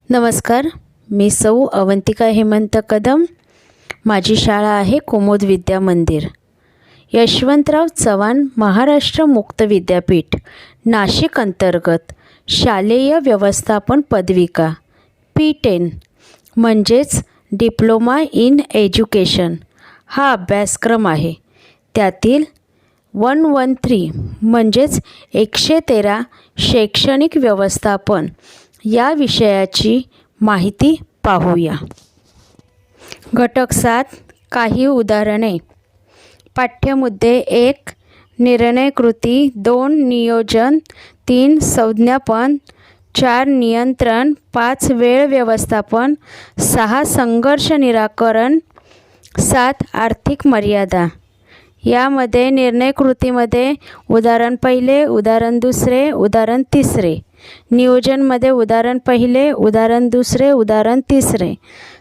नमस्कार, मी सौ अवंतिका हेमंत कदम. माझी शाळा आहे कुमुद विद्या मंदिर, यशवंतराव चव्हाण महाराष्ट्र मुक्त विद्यापीठ, नाशिक अंतर्गत शालेय व्यवस्थापन पदविका P10 म्हणजेच डिप्लोमा इन एज्युकेशन हा अभ्यासक्रम आहे. त्यातील 113 म्हणजेच 113 शैक्षणिक व्यवस्थापन या विषयाची माहिती पाहूया. घटक 7 काही उदाहरणे. पाठ्यमुद्दे 1 निर्णय कृती, 2 नियोजन, 3 संज्ञापन, 4 नियंत्रण, 5 वेळ व्यवस्थापन, 6 संघर्ष निराकरण, 7 आर्थिक मर्यादा. यामध्ये निर्णय कृतीमध्ये उदाहरण पहिले, उदाहरण दुसरे, उदाहरण तिसरे. नियोजनमध्ये उदाहरण पहिले, उदाहरण दुसरे, उदाहरण तिसरे.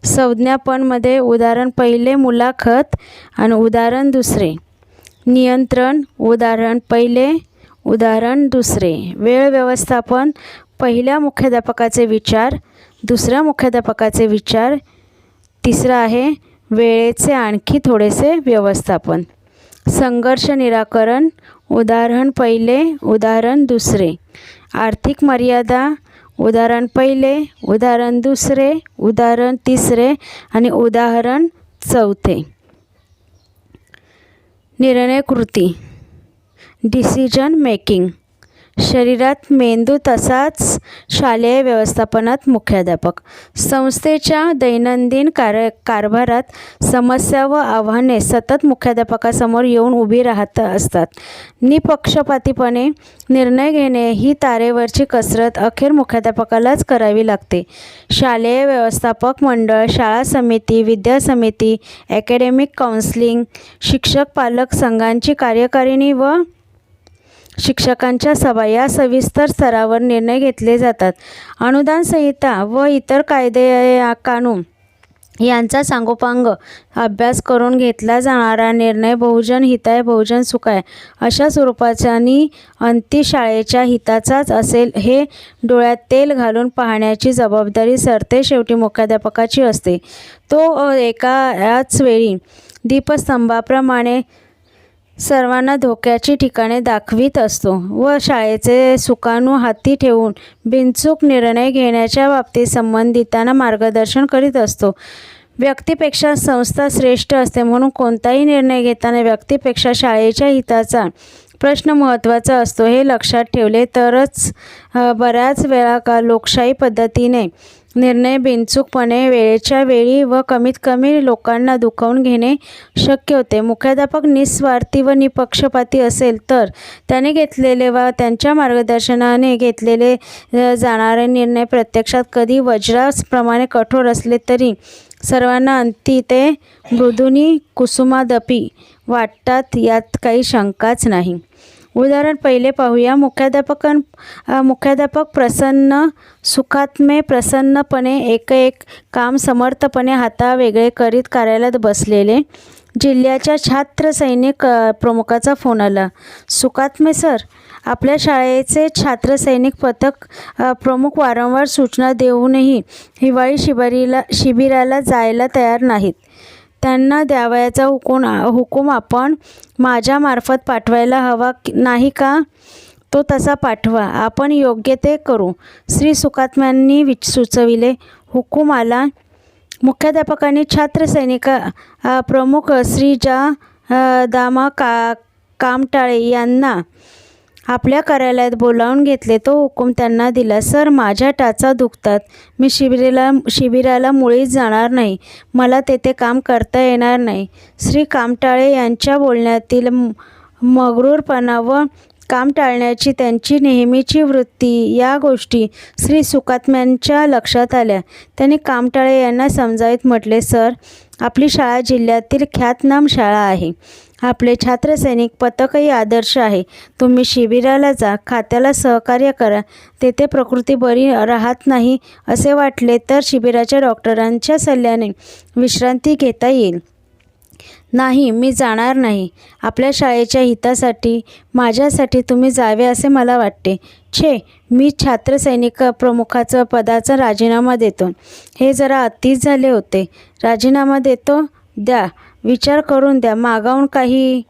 संज्ञापनमध्ये उदाहरण पहिले मुलाखत आणि उदाहरण दुसरे. नियंत्रण उदाहरण पहिले, उदाहरण दुसरे. वेळ व्यवस्थापन पहिल्या मुख्याध्यापकाचे विचार, दुसऱ्या मुख्याध्यापकाचे विचार, तिसरा आहे वेळेचे आणखी थोडेसे व्यवस्थापन. संघर्ष निराकरण उदाहरण पहिले, उदाहरण दुसरे. आर्थिक मर्यादा उदाहरण पहिले, उदाहरण दुसरे, उदाहरण तिसरे आणि उदाहरण चौथे. निर्णय कृती डिसिजन मेकिंग. शरीरात मेंदू तसाच शालेय व्यवस्थापनात मुख्याध्यापक. संस्थेच्या दैनंदिन कारभारात समस्या व आव्हाने सतत मुख्याध्यापकासमोर येऊन उभी राहत असतात. निपक्षपातीपणे निर्णय घेणे ही तारेवरची कसरत अखेर मुख्याध्यापकालाच करावी लागते. शालेय व्यवस्थापक मंडळ, शाळा समिती, विद्या समिती, ॲकॅडमिक काउन्सिलिंग, शिक्षक पालक संघांची कार्यकारिणी व शिक्षकांच्या सभा या सविस्तर स्तरावर निर्णय घेतले जातात. अनुदान संहिता व इतर कायदे कानून यांचा सांगोपांग अभ्यास करून घेतला जाणारा निर्णय बहुजन हिताय बहुजन सुखाय अशा स्वरूपाचा आणि अंती शाळेच्या हिताचाच असेल हे डोळ्यात तेल घालून पाहण्याची जबाबदारी सरतेशेवटी मुख्याध्यापकाची असते. तो एकाच वेळी दीपस्तंभाप्रमाणे सर्वांना धोक्याची ठिकाणे दाखवीत असतो व शाळेचे सुकाणू हाती ठेवून बिनचूक निर्णय घेण्याच्या बाबतीत संबंधितांना मार्गदर्शन करीत असतो. व्यक्तीपेक्षा संस्था श्रेष्ठ असते, म्हणून कोणताही निर्णय घेताना व्यक्तीपेक्षा शाळेच्या हिताचा प्रश्न महत्त्वाचा असतो हे लक्षात ठेवले तरच बऱ्याच वेळा लोकशाही पद्धतीने निर्णय बिनचूकपणे वेळेच्या वेळी व कमीत कमी लोकांना दुखावून घेणे शक्य होते. मुख्याध्यापक निस्वार्थी व निपक्षपाती असेल तर त्याने घेतलेले व त्यांच्या मार्गदर्शनाने घेतलेले जाणारे निर्णय प्रत्यक्षात कधी वज्राप्रमाणे कठोर असले तरी सर्वांना अंती ते मृदुनी कुसुमादपी वाटतात, यात काही शंकाच नाही. उदाहरण पहिले पाहूया. मुख्याध्यापक प्रसन्न सुखात्मे प्रसन्नपणे एक काम समर्थपणे हातावेगळे करीत कार्यालयात बसलेले. जिल्ह्याच्या छात्र सैनिक प्रमुखाचा फोन आला. सुखात्मे सर, आपल्या शाळेचे छात्र सैनिक पथक प्रमुख वारंवार सूचना देऊनही हिवाळी शिबिराला जायला तयार नाहीत. त्यांना द्यावयाचा हुकूम आपण माझ्यामार्फत पाठवायला हवा नाही का? तो तसा पाठवा, आपण योग्य ते करू, श्री सुखात्म्यांनी सुचविले. हुकूम आला. मुख्याध्यापकांनी छात्र सैनिक प्रमुख श्री दामा कामटाळे यांना आपल्या कार्यालयात बोलावून घेतले. तो हुकूम त्यांना दिला. सर, माझ्या टाचा दुखतात. मी शिबिराला मुळीच जाणार नाही. मला तेथे काम करता येणार नाही. श्री कामटाळे यांच्या बोलण्यातील मग्रूरपणा व काम टाळण्याची त्यांची नेहमीची वृत्ती या गोष्टी श्री सुखात्म्यांच्या लक्षात आल्या. त्यांनी कामटाळे यांना समजावीत म्हटले, सर, आपली शाळा जिल्ह्यातील ख्यातनाम शाळा आहे. आपले छात्रसैनिक पथकही आदर्श आहे. तुम्ही शिबिराला जा, खात्याला सहकार्य करा. तेथे प्रकृती बरी राहत नाही असे वाटले तर शिबिराच्या डॉक्टरांच्या सल्ल्याने विश्रांती घेता येईल. नाही, मी जाणार नाही. आपल्या शाळेच्या हितासाठी, माझ्यासाठी तुम्ही जावे असे मला वाटते. छे, मी छात्रसैनिक प्रमुखाचं पदाचा राजीनामा देतो. हे जरा अतिच झाले होते. राजीनामा देतो? द्या, विचार करून द्या. मागाहून काही.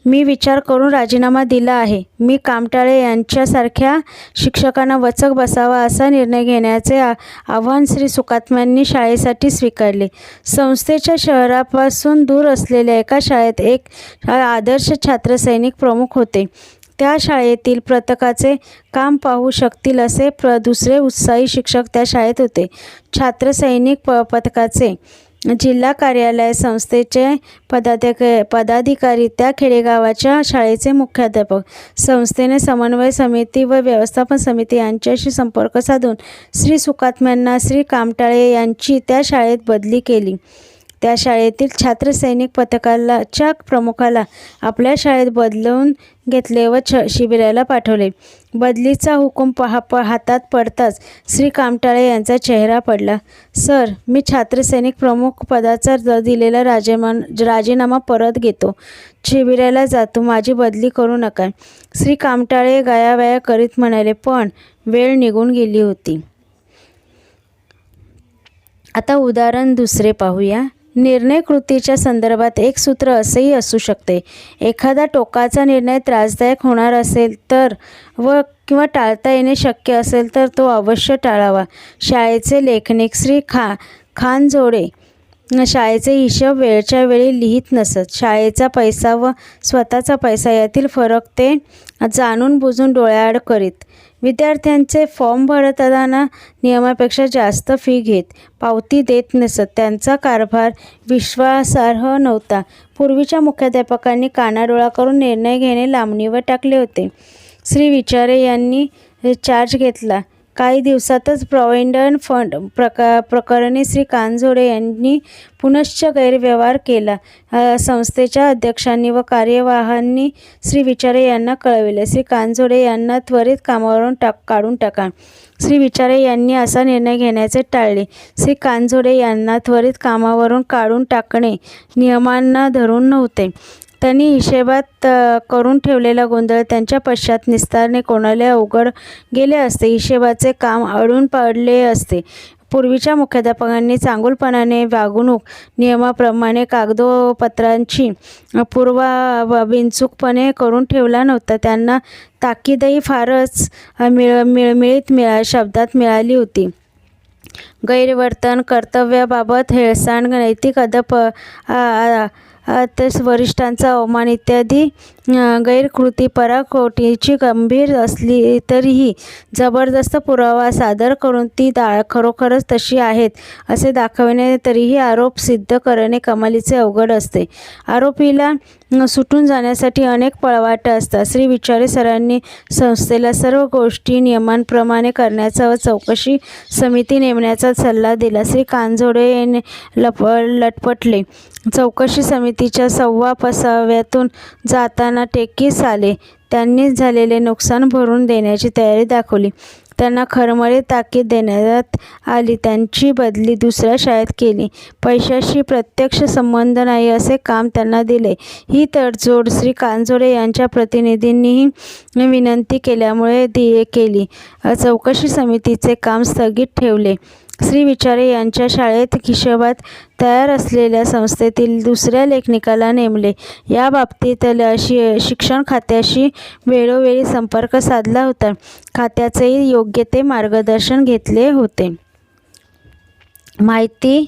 मी विचार करून राजीनामा दिला आहे. मी कामटाळे यांच्यासारख्या शिक्षकांना वचक बसावा असा निर्णय घेण्याचे आव्हान श्री सुकात्म्यांनी शाळेसाठी स्वीकारले. संस्थेच्या शहरापासून दूर असलेल्या एका शाळेत एक आदर्श छात्रसैनिक प्रमुख होते. त्या शाळेतील प्रत्येकाचे काम पाहू शकतील असे दुसरे उत्साही शिक्षक त्या शाळेत होते. छात्रसैनिक पथकाचे जिल्हा कार्यालय, संस्थेचे पदाधिकारी, त्या खेडेगावाच्या शाळेचे मुख्याध्यापक, संस्थेने समन्वय समिती व व्यवस्थापन समिती यांच्याशी संपर्क साधून श्री सुकात्म्यांना श्री कामटाळे यांची त्या शाळेत बदली केली. त्या शाळेतील छात्रसैनिक पथकाच्या प्रमुखाला आपल्या शाळेत बदलून घेतले व शिबिराला पाठवले. बदलीचा हुकूम हातात पडताच श्री कामटाळे यांचा चेहरा पडला. सर, मी छात्रसैनिक प्रमुख पदाचा दिलेला राजीनामा परत घेतो. शिबिराला जातो. माझी बदली करू नका. श्री कामटाळे गायावाया करीत म्हणाले. पण वेळ निघून गेली होती. आता उदाहरण दुसरे पाहूया. निर्णय कृतीच्या संदर्भात एक सूत्र असेही असू शकते. एखादा टोकाचा निर्णय त्रासदायक होणार असेल तर किंवा टाळता येणे शक्य असेल तर तो अवश्य टाळावा. शाळेचे लेखनिक श्री खानजोडे शाळेचे हिशोब वेळच्या वेळी लिहित नसत. शाळेचा पैसा व स्वतःचा पैसा यातील फरक ते जाणून बुजून डोळ्याआड करीत. विद्यार्थ्यांचे फॉर्म भरताना नियमापेक्षा जास्त फी घेत. पावती देत नसत. त्यांचा कारभार विश्वासार्ह नव्हता. पूर्वीच्या मुख्याध्यापकांनी कानाडोळा करून निर्णय घेणे लांबणीवर टाकले होते. श्री विचारे यांनी चार्ज घेतला. काही दिवसातच प्रॉव्हिडंट फंड प्रकरणी श्री कांजोडे यांनी पुनश्च गैरव्यवहार केला. संस्थेच्या अध्यक्षांनी व कार्यवाहांनी श्री विचारे यांना कळविले. श्री कांजोडे यांना त्वरित कामावरून काढून टाका. श्री विचारे यांनी असा निर्णय घेण्याचे टाळले. श्री कांजोडे यांना त्वरित कामावरून काढून टाकणे नियमांना धरून नव्हते. त्यांनी हिशेबात करून ठेवलेला गोंधळ त्यांच्या पश्चात निस्तारणे कोणाला अवघड गेले असते. हिशेबाचे काम अडून पडले असते. पूर्वीच्या मुख्याध्यापकांनी चांगुलपणाने वागणूक नियमाप्रमाणे कागदोपत्रांची बिनचूकपणे करून ठेवला नव्हता. त्यांना ताकीदही फारच मिळमिळीत शब्दात मिळाली होती. गैरवर्तन, कर्तव्याबाबत हेळसांड, नैतिक अदप, वरिष्ठांचा अवमान इत्यादी गैरकृती पराकोटीची गंभीर असली तरीही जबरदस्त पुरावा सादर करून ती खरोखरच तशी आहेत असे दाखविणे, तरीही आरोप सिद्ध करणे कमालीचे अवघड असते. आरोपीला सुटून जाण्यासाठी अनेक पळवाटा असतात. श्री विचारे सरांनी संस्थेला सर्व गोष्टी नियमांप्रमाणे करण्याचा व चौकशी समिती नेमण्याचा सल्ला दिला. श्री कांजोडे लटपटले. चौकशी समितीच्या सव्वापसाव्यातून जाताना टेकीस आले. त्यांनी झालेले नुकसान भरून देण्याची तयारी दाखवली. त्यांना खरमरीत ताकीद देण्यात आली. त्यांची बदली दुसऱ्या शाळेत केली. पैशाशी प्रत्यक्ष संबंध नाही असे काम त्यांना दिले. ही तडजोड श्री कांजोडे यांच्या प्रतिनिधींनीही विनंती केल्यामुळे केली. चौकशी समितीचे काम स्थगित ठेवले. श्री विचारे यांच्या शाळेत हिशोबात तयार असलेल्या संस्थेतील दुसऱ्या लेखनिकाला नेमले. या बाबतीत शिक्षण खात्याशी वेळोवेळी संपर्क साधला होता. खात्याचेही योग्य ते मार्गदर्शन घेतले होते. माहिती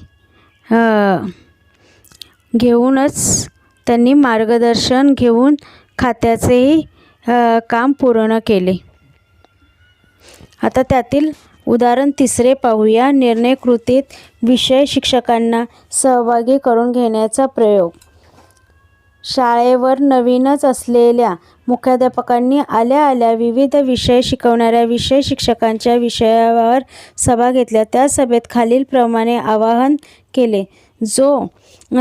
घेऊनच त्यांनी मार्गदर्शन घेऊन खात्याचेही काम पूर्ण केले. आता त्यातील उदाहरण तिसरे पाहूया. निर्णय कृतीत विषय शिक्षकांना सहभागी करून घेण्याचा प्रयोग. शाळेवर नवीनच असलेल्या मुख्याध्यापकांनी आल्या विविध विषय शिकवणाऱ्या विषय शिक्षकांच्या विषयावर सभा घेतल्या. त्या सभेत खालीलप्रमाणे आवाहन केले. जो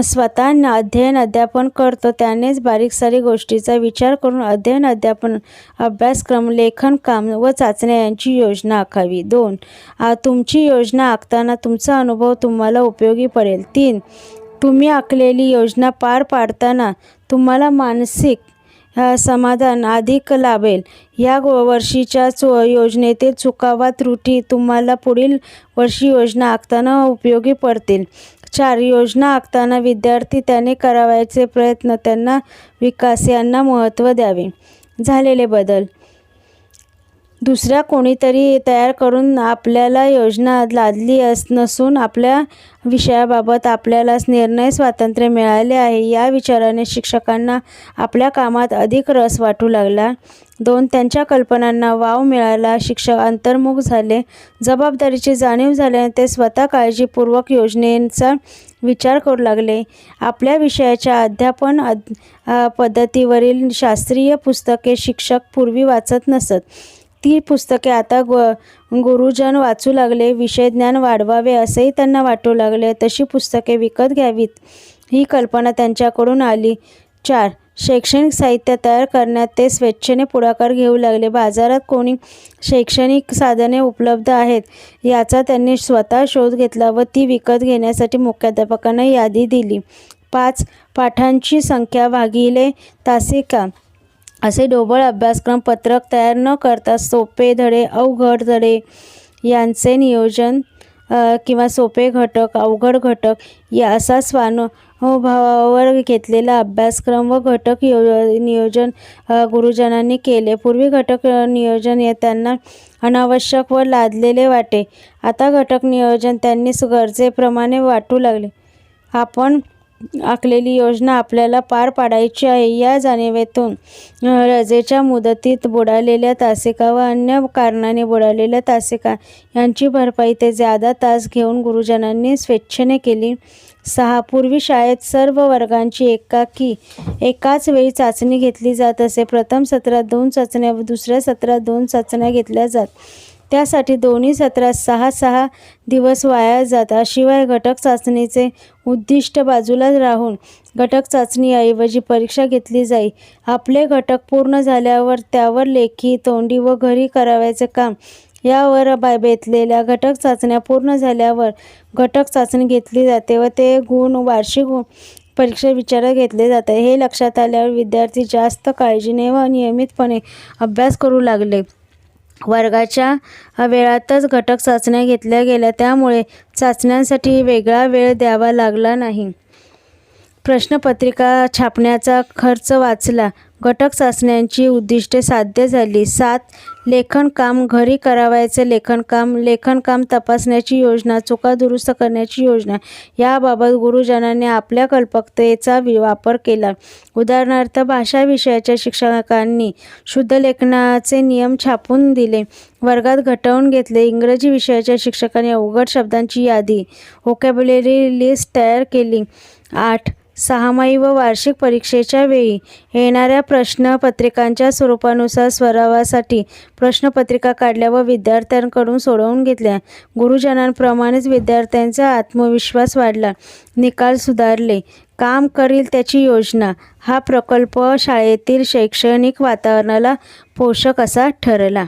स्वतः अध्ययन अध्यापन करतो त्यानेच बारीकसारीक गोष्टीचा विचार करून अध्ययन अध्यापन अभ्यासक्रम, लेखन काम व चाचण्या यांची योजना आखावी. 2. तुमची योजना आखताना तुमचा अनुभव तुम्हाला उपयोगी पडेल. 3. तुम्ही आखलेली योजना पार पाडताना तुम्हाला मानसिक समाधान अधिक लाभेल. या वर्षीच्या योजनेतील चुका वा त्रुटी तुम्हाला पुढील वर्षी योजना आखताना उपयोगी पडतील. 4. योजना आखताना विद्यार्थी त्याने करावयाचे प्रयत्न, त्यांना विकास यांना महत्त्व द्यावे. झालेले बदल. दुसऱ्या कोणीतरी तयार करून आपल्याला योजना लादली नसून आपल्या विषयाबाबत आपल्यालाच निर्णय स्वातंत्र्य मिळाले आहे. या विचाराने शिक्षकांना आपल्या कामात अधिक रस वाटू लागला. 2. त्यांच्या कल्पनांना वाव मिळाला. शिक्षक अंतर्मुख झाले. जबाबदारीची जाणीव झाल्याने ते स्वतः काळजीपूर्वक योजनेचा विचार करू लागले. आपल्या विषयाच्या अध्यापन पद्धतीवरील शास्त्रीय पुस्तके शिक्षक पूर्वी वाचत नसत. ती पुस्तके आता गुरुजन वाचू लागले. विषय ज्ञान वाढवावे असेही त्यांना वाटू लागले. तशी पुस्तके विकत घ्यावीत ही कल्पना त्यांच्याकडून आली. 4. शैक्षणिक साहित्य तयार करण्यात ते स्वेच्छेने पुढाकार घेऊ लागले. बाजारात कोणी शैक्षणिक साधने उपलब्ध आहेत याचा त्यांनी स्वतः शोध घेतला व ती विकत घेण्यासाठी मुख्याध्यापकांना यादी दिली. 5. पाठांची संख्या भागिले तासिका असे ढोबळ अभ्यासक्रम पत्रक तयार न करता सोपे धडे, अवघड धडे यांचे नियोजन किंवा सोपे घटक, अवघड घटक या असा स्वानुभवावर घेतलेला अभ्यासक्रम व घटक नियोजन गुरुजनांनी केले. पूर्वी घटक नियोजन त्यांना अनावश्यक व लादलेले वाटे. आता घटक नियोजन त्यांनी गरजेप्रमाणे वाटू लागले. आपण आखलेली योजना आपल्याला पार पाडायची आहे या जाणिवेतून रजेच्या मुदतीत बुडालेल्या तासिका व अन्य कारणाने बुडालेल्या तासिका यांची भरपाई ते ज्यादा तास घेऊन गुरुजनांनी स्वेच्छेने केली. 6. पूर्वी शाळेत सर्व वर्गांची एकाच वेळी चाचणी घेतली जात असे. प्रथम सत्रात 2 चाचण्या व दुसऱ्या सत्रात 2 चाचण्या घेतल्या जात. त्यासाठी दोन्ही सत्रात 6 दिवस वाया जातात. शिवाय घटक चाचणीचे उद्दिष्ट बाजूला राहून घटक चाचणीऐवजी परीक्षा घेतली जाई. आपले घटक पूर्ण झाल्यावर त्यावर लेखी, तोंडी व घरी करावयाचे काम यावर बेतलेल्या घटक चाचण्या पूर्ण झाल्यावर घटक चाचणी घेतली जाते व ते गुण वार्षिक परीक्षा विचारात घेतले जातात. हे लक्षात आल्यावर विद्यार्थी जास्त काळजीने व नियमितपणे अभ्यास करू लागले. वर्गाच्या वेळातच घटक चाचण्या घेतल्या गेल्या त्यामुळे चाचण्यांसाठी वेगळा वेळ द्यावा लागला नाही. प्रश्नपत्रिका छापण्याचा खर्च वाचला. घटक चाचण्यांची उद्दिष्टे साध्य झाली. 7. लेखनकाम घरी करावयाचे लेखनकाम तपासण्याची योजना, चुका दुरुस्त करण्याची योजना याबाबत गुरुजनांनी आपल्या कल्पकतेचा वापर केला. उदाहरणार्थ भाषा विषयाच्या शिक्षकांनी शुद्धलेखनाचे नियम छापून दिले, वर्गात घटवून घेतले. इंग्रजी विषयाच्या शिक्षकांनी अवघड शब्दांची यादी, व्होकॅब्युलरी लिस्ट तयार केली. 8. सहामाही व वार्षिक परीक्षेच्या वेळी येणाऱ्या प्रश्नपत्रिकांच्या स्वरूपानुसार सरावासाठी प्रश्नपत्रिका काढल्या व विद्यार्थ्यांकडून सोडवून घेतल्या. गुरुजनांप्रमाणेच विद्यार्थ्यांचा आत्मविश्वास वाढला, निकाल सुधारले. काम करील त्याची योजना हा प्रकल्प शाळेतील शैक्षणिक वातावरणाला पोषक असा ठरला.